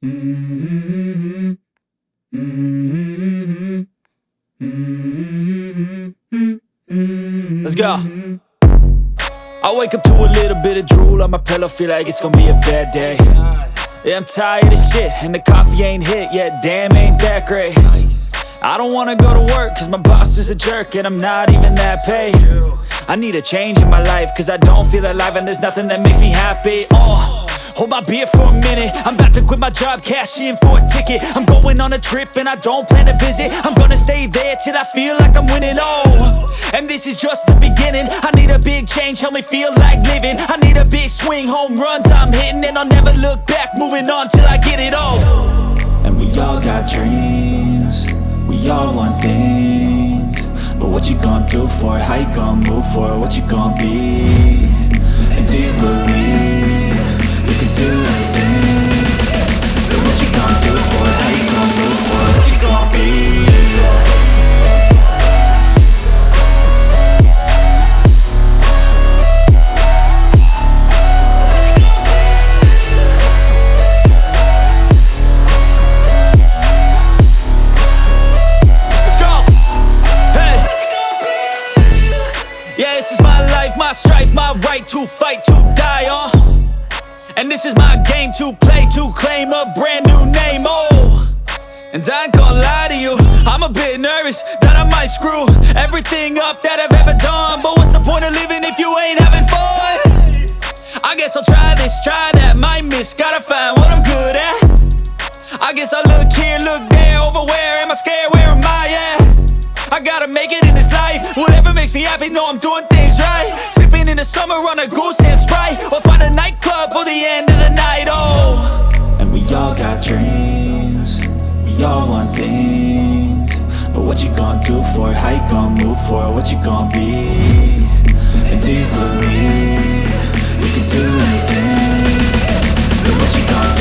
Mm-hmm. Mm-hmm. Mm-hmm. Let's go. I wake up to a little bit of drool on my pillow, feel like it's gonna be a bad day. Yeah, I'm tired of shit, and the coffee ain't hit yet, damn, ain't that great. I don't wanna go to work, cause my boss is a jerk, and I'm not even that paid. I need a change in my life, cause I don't feel alive, and there's nothing that makes me happy. Hold my beer for a minute, I'm about to quit my job, cash in for a ticket. I'm going on a trip and I don't plan to visit. I'm gonna stay there till I feel like I'm winning, and this is just the beginning. I need a big change, help me feel like living. I need a big swing, home runs I'm hitting, and I'll never look back, moving on till I get it all. And we all got dreams, we all want things, but what you gonna do for it? How you gonna move for it? What you gonna be? And do you believe you can do anything? But what you gonna do for it? How you gonna move for it? What you gonna be? Yeah, this is my life, my strife, my right to fight, to die on. And this is my game to play, to claim a brand new name, And I ain't gonna lie to you, I'm a bit nervous that I might screw everything up that I've ever done. But what's the point of living if you ain't having fun? I guess I'll try this, try that, might miss, gotta find what I'm good at. I guess I look here, look there, over where am I scared, where am I at? I gotta make it in this life, whatever makes me happy, know I'm doing things right. Sipping in the summer on a goose and Sprite, or find a nightclub for the end of the night, And we all got dreams, we all want things, but what you gonna do for it? How you gonna move for it? What you gonna be? And do you believe you can do anything? But what you gonna do?